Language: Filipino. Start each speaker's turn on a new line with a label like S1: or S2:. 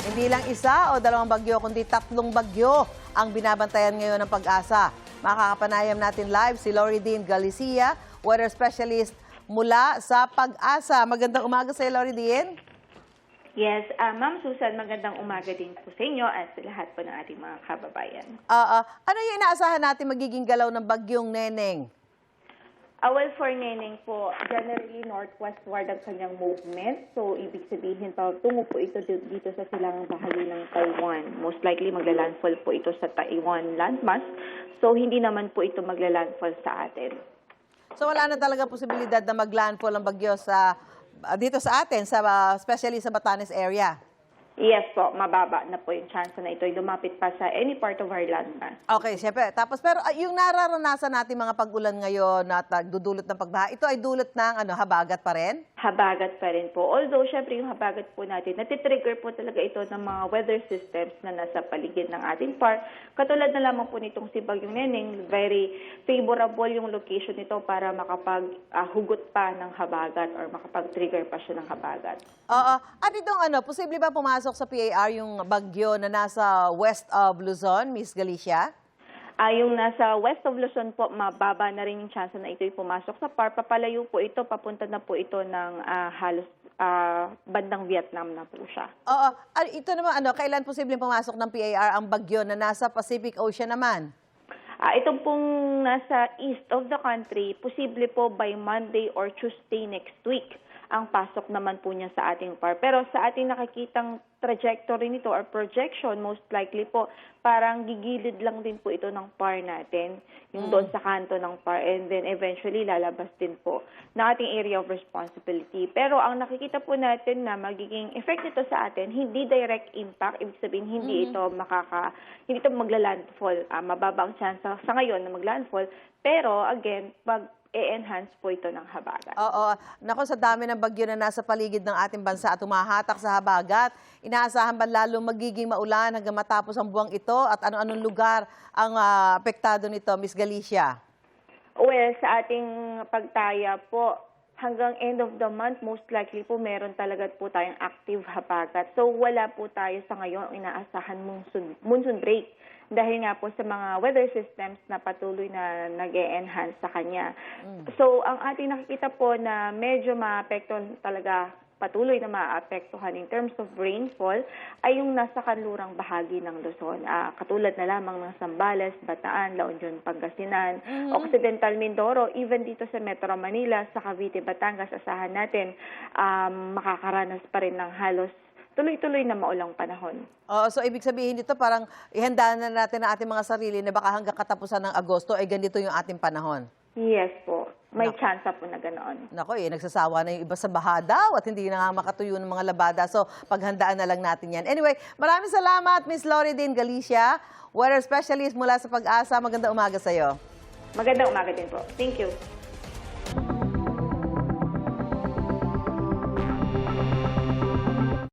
S1: Hindi lang isa o dalawang bagyo, kundi 3 bagyo ang binabantayan ngayon ng Pag-asa. Makakapanayam natin live si Loridine Galicia, weather specialist mula sa Pag-asa. Magandang umaga sa iyo, Loridine.
S2: Yes, Ma'am Susan, magandang umaga din po sa inyo at sa lahat po ng ating mga kababayan.
S1: Ano yung inaasahan natin magiging galaw ng bagyong Neneng?
S2: Well, for Neneng po, generally northwestward ang kanyang movement. So, ibig sabihin, tungo po ito dito sa silangang bahagi ng Taiwan. Most likely, maglalandfall po ito sa Taiwan landmass. So, hindi naman po ito maglalandfall sa atin.
S1: So, wala na talaga posibilidad na maglandfall ang bagyo dito sa atin, especially sa Batanes area?
S2: Yes po, mababa na po yung chance na ito ay lumapit pa sa any part of our landmass.
S1: Okay, syempre. Pero yung nararanasan natin mga pag-ulan ngayon na dudulot ng pagbaha, ito ay dulot ng habagat pa rin?
S2: Habagat pa rin po. Although, syempre, yung habagat po natin, natitrigger po talaga ito ng mga weather systems na nasa paligid ng ating park. Katulad na lamang po nitong si Bagyong Neneng, very favorable yung location nito para makapaghugot pa ng habagat or makapag-trigger pa siya ng habagat.
S1: At itong posible ba pumasok sa PAR yung bagyo na nasa west of Luzon, Miss Galicia?
S2: Yung nasa west of Luzon po, mababa na rin yung chance na ito'y pumasok sa PAR. Papalayo po ito, papunta na po ito ng halos bandang Vietnam na po siya.
S1: Ito naman, kailan posibleng pumasok ng PAR ang bagyo na nasa Pacific Ocean naman?
S2: Ito pong nasa east of the country, posible po by Monday or Tuesday next week ang pasok naman po niya sa ating PAR. Pero sa ating nakikitang trajectory nito or projection, most likely po, parang gigilid lang din po ito ng PAR natin, yung doon sa kanto ng PAR, and then eventually lalabas din po na ating area of responsibility. Pero ang nakikita po natin na magiging effect nito sa atin, hindi direct impact, ibig sabihin hindi ito hindi ito magla-landfall. Mababa ang chance sa ngayon na mag-landfall, pero again, enhance po ito ng habagat.
S1: Nako, sa dami ng bagyo na nasa paligid ng ating bansa at humahatak sa habagat, inaasahan ba lalo magiging maulan hanggang matapos ang buwang ito at ano-anong lugar ang apektado nito, Miss Galicia?
S2: Well, sa ating pagtaya po, hanggang end of the month, most likely po meron talaga po tayong active habagat. So wala po tayo sa ngayon inaasahan monsoon break. Dahil nga po sa mga weather systems na patuloy na nag-e-enhance sa kanya. So, ang ating nakikita po na medyo maapektuhan talaga, patuloy na maapektuhan in terms of rainfall, ay yung nasa kanlurang bahagi ng Luzon. Katulad na lamang ng Zambales, Bataan, La Union, Pangasinan, Occidental Mindoro, even dito sa Metro Manila, sa Cavite, Batangas, asahan natin, makakaranas pa rin ng halos tuloy-tuloy na maulang panahon.
S1: So ibig sabihin dito parang ihandaan na natin ang ating mga sarili na baka hanggang katapusan ng Agosto ay ganito yung ating panahon.
S2: Yes po. May chance po na ganoon.
S1: Nako, nagsasawa na yung iba sa baha daw at hindi na nga makatuyo ng mga labada. So paghandaan na lang natin yan. Anyway, maraming salamat, Miss Loridine Galicia, weather specialist mula sa Pag-asa. Magandang umaga sa iyo.
S2: Magandang umaga din po. Thank you.